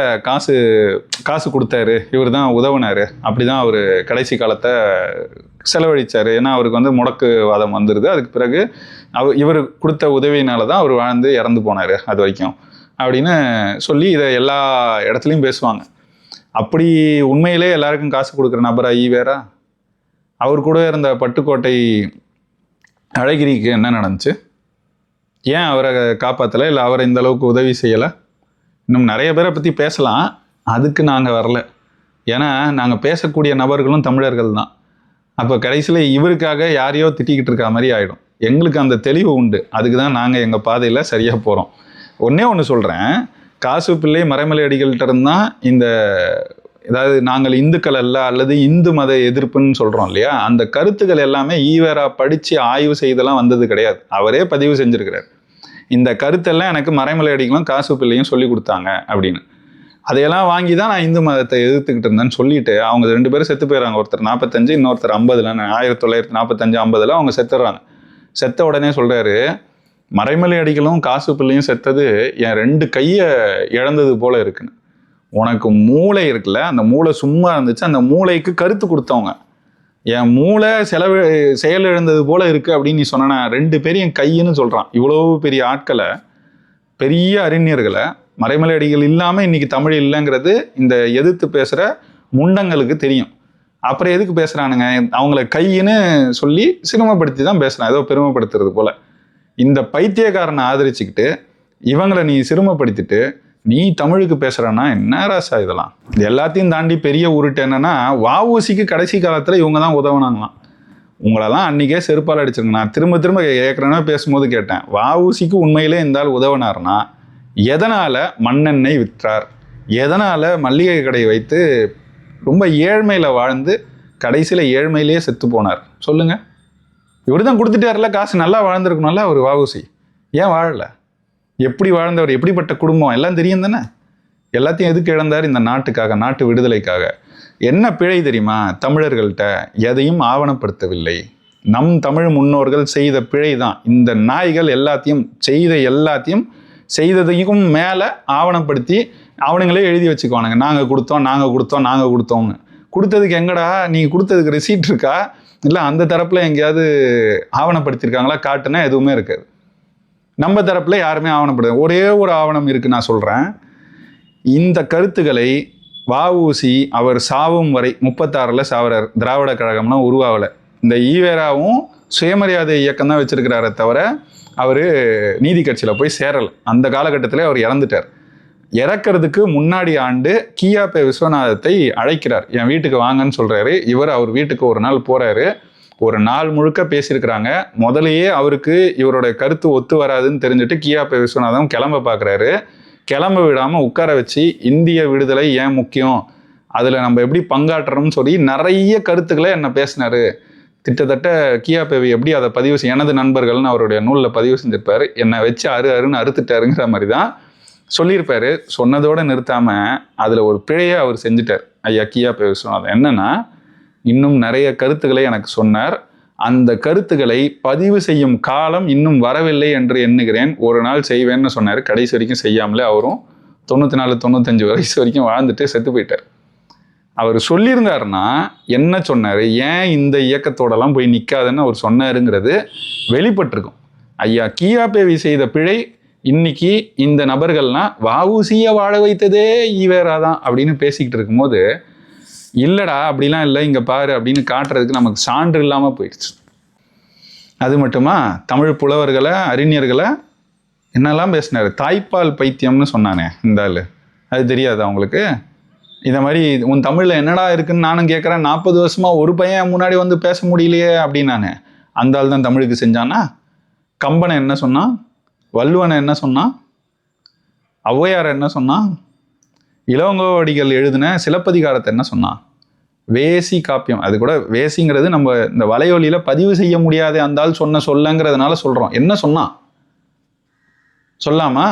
காசு கொடுத்தாரு, இவர் தான் உதவுனார். அப்படி தான் அவர் கடைசி காலத்தை செலவழித்தார். ஏன்னா அவருக்கு வந்து முடக்குவாதம் வந்துடுது. அதுக்கு பிறகு இவர் கொடுத்த உதவியினால தான் அவர் வாழ்ந்து இறந்து போனார் அது வரைக்கும் அப்படின்னு சொல்லி இதை எல்லா இடத்துலையும் பேசுவாங்க. அப்படி உண்மையிலே எல்லாருக்கும் காசு கொடுக்குற நபரா ஈவேரா? அவர் கூட இருந்த பட்டுக்கோட்டை அழகிரிக்கு என்ன நடந்துச்சு? ஏன் அவரை காப்பாற்றலை, இல்லை அவரை இந்த அளவுக்கு உதவி செய்யலை? இன்னும் நிறைய பேரை பற்றி பேசலாம், அதுக்கு நாங்கள் வரல. ஏன்னா நாங்கள் பேசக்கூடிய நபர்களும் தமிழர்கள் தான். அப்போ கடைசியில் இவருக்காக யாரையோ திட்டிக்கிட்டு இருக்க மாதிரி ஆகிடும். எங்களுக்கு அந்த தெளிவு உண்டு, அதுக்கு தான் நாங்கள் எங்கள் பாதையில் சரியாக போகிறோம். ஒன்று சொல்கிறேன், காசு பிள்ளை மறைமலை அடிகள்கிட்ட இருந்தால் இந்த ஏதாவது நாங்கள் இந்துக்கள் அல்ல அல்லது இந்து மத எதிர்ப்புன்னு சொல்கிறோம் இல்லையா, அந்த கருத்துக்கள் எல்லாமே ஈவேரா படித்து ஆய்வு செய்தெல்லாம் வந்தது கிடையாது. அவரே பதிவு செஞ்சுருக்கிறார், இந்த கருத்தெல்லாம் எனக்கு மறைமலை அடிகளும் காசு பிள்ளையும் சொல்லி கொடுத்தாங்க அப்படின்னு. அதையெல்லாம் வாங்கி தான் நான் இந்து மதத்தை எதிர்த்துக்கிட்டு இருந்தேன்னு சொல்லிட்டு அவங்க 2 பேரும் செத்து போயிடறாங்க. ஒருத்தர் 45, இன்னொருத்தர் 50. 1945, 50 அவங்க செத்துடுறாங்க. செத்த உடனே சொல்கிறாரு, மறைமலை அடிகளும் காசு பிள்ளையும் செத்தது என் 2 கையை இழந்தது போல இருக்குன்னு. உனக்கு மூளை இருக்குல்ல, அந்த மூளை சும்மா இருந்துச்சு, அந்த மூளைக்கு கருத்து கொடுத்தவங்க. என் மூளை செயல் இழந்தது போல இருக்கு அப்படின்னு நீ சொன்ன 2 பேரும் என் கையின்னு சொல்கிறான். இவ்வளோ பெரிய ஆட்களை, பெரிய அறிஞர்களை, மறைமலை அடிகள் இல்லாமல் இன்னைக்கு தமிழ் இல்லைங்கிறது இந்த எதிர்த்து பேசுகிற முண்டங்களுக்கு தெரியும். அப்புறம் எதுக்கு பேசுகிறானுங்க? அவங்கள கையின்னு சொல்லி சிரமப்படுத்தி தான் பேசுகிறான், ஏதோ பெருமைப்படுத்துறது போல. இந்த பைத்தியக்காரனை ஆதரிச்சுக்கிட்டு இவங்களை நீ சிரமப்படுத்திட்டு நீ தமிழுக்கு பேசுகிறன்னா என்ன ராசா இதெல்லாம்? இது எல்லாத்தையும் தாண்டி பெரிய உருட்டு என்னன்னா, வஉசிக்கு கடைசி காலத்தில் இவங்க தான் உதவுனாங்களாம். உங்களெல்லாம் அன்றைக்கே செருப்பால் அடிச்சிருங்க. நான் திரும்ப திரும்ப ஏற்கனவே பேசும்போது கேட்டேன், வஉசிக்கு உண்மையிலே இந்த ஆள் உதவினார்னா எதனால் மண்ணெண்ணெய் விற்றார், எதனால் மல்லிகை கடை வைத்து ரொம்ப ஏழ்மையில் வாழ்ந்து கடைசியில் ஏழ்மையிலேயே செத்து போனார் சொல்லுங்கள்? இவர் தான் கொடுத்துட்டார்ல காசு, நல்லா வாழ்ந்துருக்கணும்ல ஒரு வஉசி. ஏன் வாழலை? எப்படி வாழ்ந்தவர், எப்படிப்பட்ட குடும்பம் எல்லாம் தெரியும் தானே. எல்லாத்தையும் எதுக்கு இழந்தார்? இந்த நாட்டுக்காக, நாட்டு விடுதலைக்காக. என்ன பிழை தெரியுமா? தமிழர்கள்ட்ட எதையும் ஆவணப்படுத்தவில்லை. நம் தமிழ் முன்னோர்கள் செய்த பிழை தான். இந்த நாய்கள் எல்லாத்தையும் செய்ததையும் மேலே ஆவணப்படுத்தி அவனுங்களே எழுதி வச்சுக்குவானுங்க, நாங்கள் கொடுத்தோம்னு. கொடுத்ததுக்கு எங்கடா? நீங்கள் கொடுத்ததுக்கு ரெசீட் இருக்கா? இல்லை அந்த தரப்பில் எங்கேயாவது ஆவணப்படுத்தியிருக்காங்களா? காட்டுனா எதுவுமே இருக்காது. நம்ம தரப்பில் யாருமே ஆவணப்படுது. ஒரே ஒரு ஆவணம் இருக்குது, நான் சொல்கிறேன். இந்த கருத்துக்களை வஉசி அவர் சாவும் வரை 36 சாவரார். திராவிட கழகம்னா உருவாகலை. இந்த ஈவேராவும் சுயமரியாதை இயக்கம் தான் வச்சிருக்கிறாரே தவிர அவர் நீதி கட்சியில் போய் சேரலை. அந்த காலகட்டத்தில் அவர் இறந்துட்டார். இறக்கிறதுக்கு முன்னாடி ஆண்டு கியாபே விஸ்வநாதத்தை அழைக்கிறார், என் வீட்டுக்கு வாங்கன்னு சொல்கிறாரு. அவர் வீட்டுக்கு ஒரு நாள் போகிறாரு. ஒரு நாள் முழுக்க பேசியிருக்கிறாங்க. முதலையே அவருக்கு இவருடைய கருத்து ஒத்து வராதுன்னு தெரிஞ்சுட்டு கியாபே விஸ்வநாதம் கிளம்ப பார்க்குறாரு. கிளம்ப விடாமல் உட்கார வச்சு இந்திய விடுதலை ஏன் முக்கியம், அதில் நம்ம எப்படி பங்காற்றணும்னு சொல்லி நிறைய கருத்துக்களை என்ன பேசினார். கிட்டத்தட்ட கியாபேவி எப்படி அதை பதிவு எனது நண்பர்கள்னு அவருடைய நூலில் பதிவு செஞ்சிருப்பார். என்னை வச்சு அருன்னு அறுத்துட்டாருங்கிற மாதிரி தான் சொல்லியிருப்பார். சொன்னதோடு நிறுத்தாமல் அதில் ஒரு பிழையை அவர் செஞ்சுட்டார் ஐயா கியாபே விஸ்வநாதன். என்னென்னா, இன்னும் நிறைய கருத்துக்களை எனக்கு சொன்னார். அந்த கருத்துக்களை பதிவு செய்யும் காலம் இன்னும் வரவில்லை என்று எண்ணுகிறேன், ஒரு நாள் செய்வேன்னு சொன்னார். கடைசி வரைக்கும் செய்யாமலே அவரும் 94, 95 வயசு வரைக்கும் வாழ்ந்துட்டு செத்து போயிட்டார். அவர் சொல்லியிருந்தாருன்னா என்ன சொன்னார், ஏன் இந்த இயக்கத்தோடலாம் போய் நிற்காதுன்னு அவர் சொன்னாருங்கிறது வெளிப்பட்டிருக்கும். ஐயா கியாபேவி செய்த பிழை இன்னைக்கு இந்த நபர்கள்லாம் வஉசியை வாழ வைத்ததே ஈவேரா தான் அப்படின்னு பேசிக்கிட்டு இருக்கும்போது, இல்லைடா அப்படிலாம் இல்லை இங்கே பாரு அப்படின்னு காட்டுறதுக்கு நமக்கு சான்று இல்லாமல் போயிடுச்சு. அது மட்டுமா, தமிழ் புலவர்களை, அறிஞர்களை என்னெல்லாம் பேசினார். தாய்ப்பால் பைத்தியம்னு சொன்னானே இந்த ஆள், அது தெரியாது அவங்களுக்கு? இந்த மாதிரி உன் தமிழில் என்னடா இருக்குன்னு நானும் கேட்குறேன். 40 வருஷமாக ஒரு பையன் முன்னாடி வந்து பேச முடியலையே அப்படின்னு நானே. அந்த ஆள் தான் தமிழுக்கு செஞ்சானா? கம்பனை என்ன சொன்னான்? வள்ளுவனை என்ன சொன்னான்? ஔவையார் என்ன சொன்னான்? இளங்கோவடிகள் எழுதின சிலப்பதிகாரத்தை என்ன சொன்னான்? வேசி காப்பியம். அது கூட வேசிங்கிறது நம்ம இந்த வலையொலியில் பதிவு செய்ய முடியாத அந்த ஆள் சொன்ன சொல்லங்கிறதுனால சொல்கிறோம். என்ன சொன்னான் சொல்லாமா?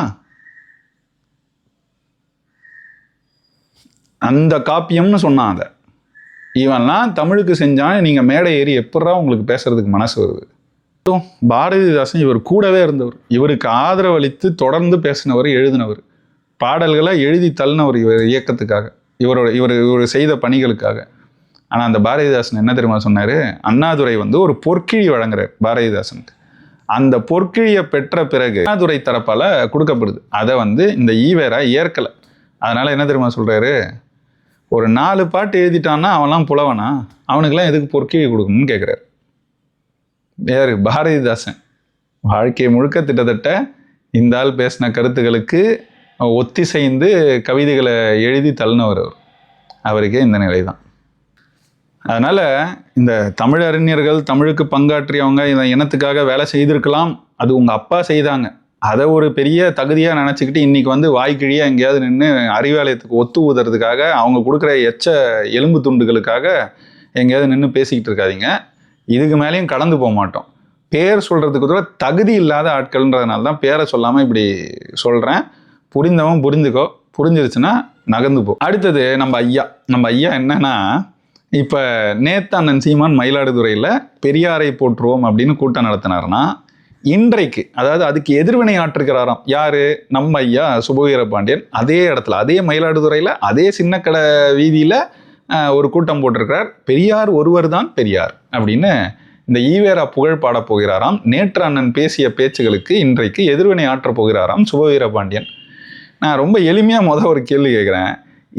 அந்த காப்பியம்னு சொன்னான். அதை இவன்லாம் தமிழுக்கு செஞ்சான். நீங்கள் மேடை ஏறி எப்படா உங்களுக்கு பேசுறதுக்கு மனசு வருது? பாரதிதாசன் இவர் கூடவே இருந்தவர், இவருக்கு ஆதரவு அளித்து தொடர்ந்து பேசினவர், எழுதினவர், பாடல்களை எழுதி தள்ளினவர் இவர் இயக்கத்துக்காக, இவர் செய்த பணிகளுக்காக. ஆனால் அந்த பாரதிதாசன் என்ன தெரியுமா சொன்னார்? அண்ணாதுரை வந்து ஒரு பொற்கிழி வழங்குறார் பாரதிதாசனுக்கு. அந்த பொற்கிழியை பெற்ற பிறகு அண்ணாதுரை தரப்பால் கொடுக்கப்படுது. அதை வந்து இந்த ஈவேரா ஏற்கலை. அதனால் என்ன தெரியுமா சொல்கிறாரு? ஒரு 4 பாட்டு எழுதிட்டான்னா அவன்லாம் புலவனா? அவனுக்கெல்லாம் எதுக்கு பொற்கிழி கொடுக்கணும்னு கேட்குறாரு. யார்? பாரதிதாசன். வாழ்க்கை முழுக்க கிட்டத்தட்ட இந்த ஆள் பேசின கருத்துக்களுக்கு ஒத்திசைந்து கவிதைகளை எழுதி தள்ளினவர் அவருக்கே இந்த நிலை தான். அதனால் இந்த தமிழ் அறிஞர்கள், தமிழுக்கு பங்காற்றியவங்க இந்த இனத்துக்காக வேலை செய்திருக்கலாம். அது உங்கள் அப்பா செய்தாங்க, அதை ஒரு பெரிய தகுதியாக நினச்சிக்கிட்டு இன்றைக்கி வந்து வாய்க்கிழியாக எங்கேயாவது நின்று அறிவாலயத்துக்கு ஒத்து ஊதுறதுக்காக அவங்க கொடுக்குற எச்ச எலும்பு துண்டுகளுக்காக எங்கேயாவது நின்று பேசிக்கிட்டு இருக்காதீங்க. இதுக்கு மேலேயும் கடந்து போக மாட்டோம். பேர் சொல்கிறதுக்கு கூட தகுதி இல்லாத ஆட்கள்ன்றதுனால தான் பேரை சொல்லாமல் இப்படி சொல்கிறேன். புரிந்தவன் புரிந்துக்கோ, புரிஞ்சிருச்சுன்னா நகர்ந்து போ. அடுத்தது நம்ம ஐயா என்னன்னா, இப்போ நேத்தானன் சீமான் மயிலாடுதுறையில் பெரியாரை போற்றுவோம் அப்படின்னு கூட்டம் நடத்தினார்னா, இன்றைக்கு அதாவது அதுக்கு எதிர்வினை ஆற்றுகிறாராம் யாரு? நம்ம ஐயா சுபவீரபாண்டியன். அதே இடத்துல, அதே மயிலாடுதுறையில், அதே சின்னக்கடை வீதியில் ஒரு கூட்டம் போட்டிருக்கிறார். பெரியார் ஒருவர் தான் பெரியார் அப்படின்னு இந்த ஈவேரா புகழ் பாடப் போகிறாராம். நேற்று அண்ணன் பேசிய பேச்சுகளுக்கு இன்றைக்கு எதிர்வினை ஆற்றப் போகிறாராம் சுபவீரபாண்டியன். நான் ரொம்ப எளிமையாக ஒரு கேள்வி கேட்குறேன்.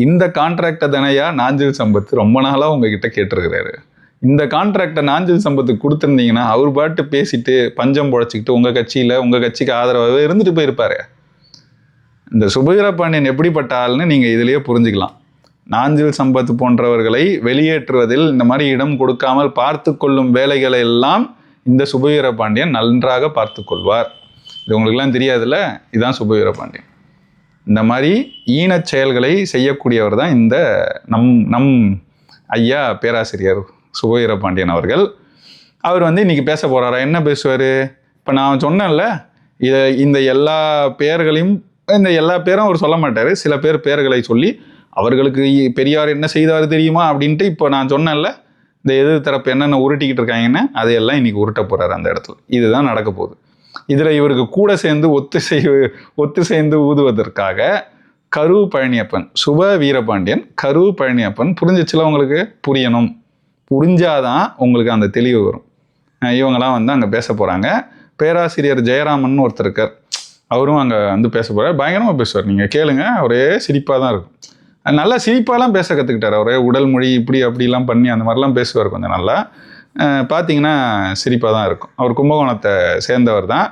இந்த கான்ட்ராக்டை தானையா நாஞ்சில் சம்பத் ரொம்ப நாளாக உங்ககிட்ட கேட்டிருக்கிறாரு. இந்த கான்ட்ராக்டை நாஞ்சில் சம்பத்துக்கு கொடுத்துருந்தீங்கன்னா அவர் பாட்டு பேசிட்டு பஞ்சம் பொழைச்சிக்கிட்டு உங்கள் கட்சியில் உங்கள் கட்சிக்கு ஆதரவாகவே இருந்துட்டு போயிருப்பாரு. இந்த சுபவீரபாண்டியன் எப்படிப்பட்ட ஆள்னு நீங்கள் இதிலேயே புரிஞ்சுக்கலாம். நாஞ்சில் சம்பத் போன்றவர்களை வெளியேற்றுவதில் இந்த மாதிரி இடம் கொடுக்காமல் பார்த்து கொள்ளும் வேலைகளை எல்லாம் இந்த சுபவீரபாண்டியன் நன்றாக பார்த்து கொள்வார். இது உங்களுக்கெல்லாம் தெரியாதுல்ல, இதுதான் சுபவீரபாண்டியன். இந்த மாதிரி ஈனச் செயல்களை செய்யக்கூடியவர் தான் இந்த நம் ஐயா பேராசிரியர் சுபவீரபாண்டியன் அவர்கள். அவர் வந்து இன்றைக்கி பேச போகிறாரா? என்ன பேசுவார்? இப்போ நான் சொன்னேன்ல, இந்த எல்லா பேர்களையும் இந்த எல்லா பேரும் அவர் சொல்ல மாட்டார். சில பேர்களை சொல்லி அவர்களுக்கு பெரியார் என்ன செய்தார் தெரியுமா அப்படின்ட்டு இப்போ நான் சொன்னேன்ல, இந்த எதிர் தரப்பு என்னென்ன உருட்டிக்கிட்டு இருக்காங்கன்னு அதையெல்லாம் இன்றைக்கி உருட்ட போகிறார் அந்த இடத்துல. இதுதான் நடக்க போகுது. இதில் இவருக்கு கூட சேர்ந்து ஒத்து சேர்ந்து ஊதுவதற்காக கரு பழனியப்பன், சுப வீரபாண்டியன், கரு பழனியப்பன். புரிஞ்சிச்சுல உங்களுக்கு? புரியணும். புரிஞ்சாதான் உங்களுக்கு அந்த தெளிவு வரும். இவங்கெல்லாம் வந்து அங்கே பேச போகிறாங்க. பேராசிரியர் ஜெயராமன் ஒருத்தர் இருக்கார், அவரும் அங்கே வந்து பேச போகிறார். பயங்கரமாக பேசுவார், நீங்கள் கேளுங்க, ஒரே சிரிப்பாக தான் இருக்கும். நல்லா சிரிப்பாலாம் பேச கற்றுக்கிட்டார். அவரே உடல் மொழி இப்படி அப்படிலாம் பண்ணி அந்த மாதிரிலாம் பேசுவார் கொஞ்சம் நல்லா. பார்த்தீங்கன்னா சிரிப்பாக தான் இருக்கும். அவர் கும்பகோணத்தை சேர்ந்தவர் தான்.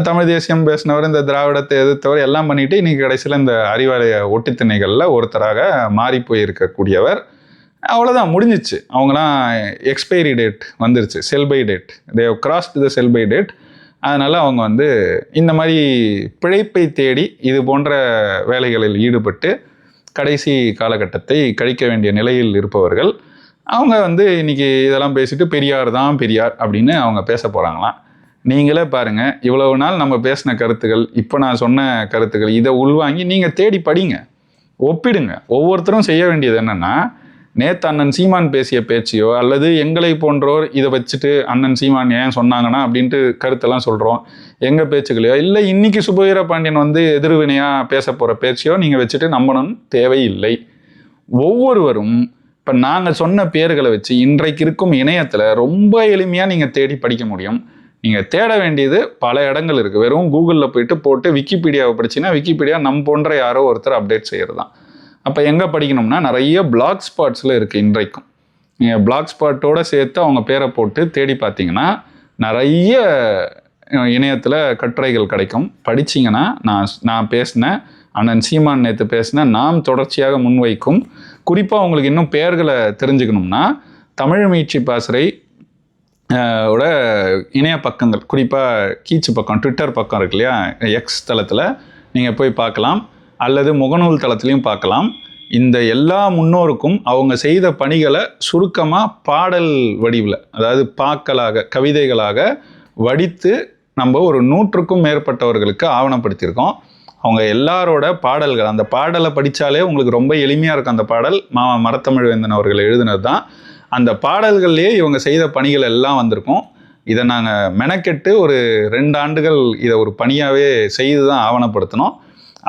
தமிழ் தேசியம் பேசினவர், இந்த திராவிடத்தை எதிர்த்தவர் எல்லாம் பண்ணிட்டு இன்றைக்கி கடைசியில் இந்த அறிவாலய ஒட்டுத்திணைகளில் ஒருத்தராக மாறி போயிருக்கக்கூடியவர். அவ்வளோதான், முடிஞ்சிச்சு. அவங்களாம் எக்ஸ்பைரி டேட் வந்துருச்சு, sell by date, they have crossed the sell by date. அதனால் அவங்க வந்து இந்த மாதிரி பிழைப்பை தேடி இது போன்ற வேலைகளில் ஈடுபட்டு கடைசி காலகட்டத்தை கழிக்க வேண்டிய நிலையில் இருப்பவர்கள். அவங்க வந்து இன்றைக்கி இதெல்லாம் பேசிட்டு பெரியார் தான் பெரியார் அப்படின்னு அவங்க பேச போகிறாங்களாம். நீங்களே பாருங்கள், இவ்வளவு நாள் நம்ம பேசின கருத்துக்கள், இப்போ நான் சொன்ன கருத்துக்கள், இதை உள்வாங்கி நீங்கள் தேடி படிங்க, ஒப்பிடுங்க. ஒவ்வொருத்தரும் செய்ய வேண்டியது என்னென்னா, நேற்று அண்ணன் சீமான் பேசிய பேச்சையோ அல்லது எங்களை போன்றோர் இதை வச்சுட்டு அண்ணன் சீமான் ஏன் சொன்னாங்கன்னா அப்படின்ட்டு கருத்தெல்லாம் சொல்கிறோம், எங்கள் பேச்சுக்களையோ இல்லை இன்றைக்கி சுபவீரபாண்டியன் வந்து எதிர்வினையாக பேச போகிற பேச்சையோ நீங்கள் வச்சுட்டு நம்பணும் தேவையில்லை. ஒவ்வொருவரும் இப்போ நாங்கள் சொன்ன பேர்களை வச்சு இன்றைக்கு இருக்கும் இணையத்தில் ரொம்ப எளிமையாக நீங்கள் தேடி படிக்க முடியும். நீங்கள் தேட வேண்டியது பல இடங்கள் இருக்குது. வெறும் கூகுளில் போட்டு விக்கிபீடியாவை படிச்சிங்கன்னா விக்கிபீடியா நம் போன்ற யாரோ ஒருத்தர் அப்டேட் செய்கிறது தான். அப்போ எங்கே படிக்கணும்னா நிறைய பிளாக் ஸ்பாட்ஸில் இருக்குது. இன்றைக்கும் நீங்கள் பிளாக் ஸ்பாட்டோடு சேர்த்து அவங்க பேரை போட்டு தேடி பார்த்தீங்கன்னா நிறைய இணையத்தில் கட்டுரைகள் கிடைக்கும். படிச்சிங்கன்னா நான் பேசினேன், அண்ணன் சீமான் நேற்று பேசினேன், நாம் தொடர்ச்சியாக முன்வைக்கும், குறிப்பாக உங்களுக்கு இன்னும் பெயர்களை தெரிஞ்சுக்கணும்னா தமிழ் மீட்சி பாசறை ஓட இணைய பக்கங்கள், குறிப்பாக கீச்சு பக்கம், ட்விட்டர் பக்கம் இருக்கு இல்லையா, எக்ஸ் தளத்தில் நீங்கள் போய் பார்க்கலாம், அல்லது முகநூல் தளத்துலையும் பார்க்கலாம். இந்த எல்லா முன்னோருக்கும் அவங்க செய்த பணிகளை சுருக்கமாக பாடல் வடிவில், அதாவது பாக்களாக, கவிதைகளாக வடித்து நம்ம ஒரு 100க்கும் மேற்பட்டவர்களுக்கு ஆவணப்படுத்தியிருக்கோம். அவங்க எல்லாரோட பாடல்கள், அந்த பாடலை படித்தாலே உங்களுக்கு ரொம்ப எளிமையாக இருக்கும். அந்த பாடல் மரத்தமிழ்வேந்தன் அவர்கள் எழுதினது தான். அந்த பாடல்கள்லேயே இவங்க செய்த பணிகள் எல்லாம் வந்திருக்கும். இதை நாங்கள் மெனக்கெட்டு ஒரு 2 ஆண்டுகள் இதை ஒரு பணியாகவே செய்து தான் ஆவணப்படுத்தினோம்.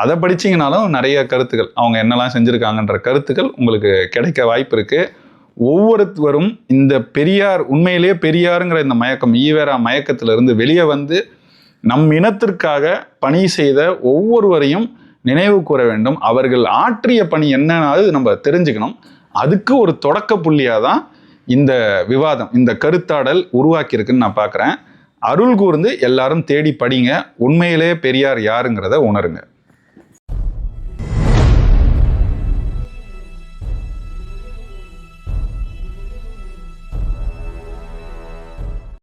அதை படிச்சிங்கனாலும் நிறைய கருத்துக்கள், அவங்க என்னெல்லாம் செஞ்சுருக்காங்கன்ற கருத்துக்கள் உங்களுக்கு கிடைக்க வாய்ப்பு இருக்குது. ஒவ்வொருத்தரும் இந்த பெரியார், உண்மையிலேயே பெரியாருங்கிற இந்த மயக்கம், ஈவேரா மயக்கத்திலிருந்து வெளியே வந்து நம் இனத்திற்காக பணி செய்த ஒவ்வொருவரையும் நினைவு கூற வேண்டும். அவர்கள் ஆற்றிய பணி என்னன்னாவது நம்ம தெரிஞ்சுக்கணும். அதுக்கு ஒரு தொடக்க புள்ளியாக தான் இந்த விவாதம், இந்த கருத்தாடல் உருவாக்கியிருக்குன்னு நான் பார்க்குறேன். அருள் கூர்ந்து எல்லாரும் தேடி படிங்க. உண்மையிலே பெரியார் யாருங்கிறத உணருங்க.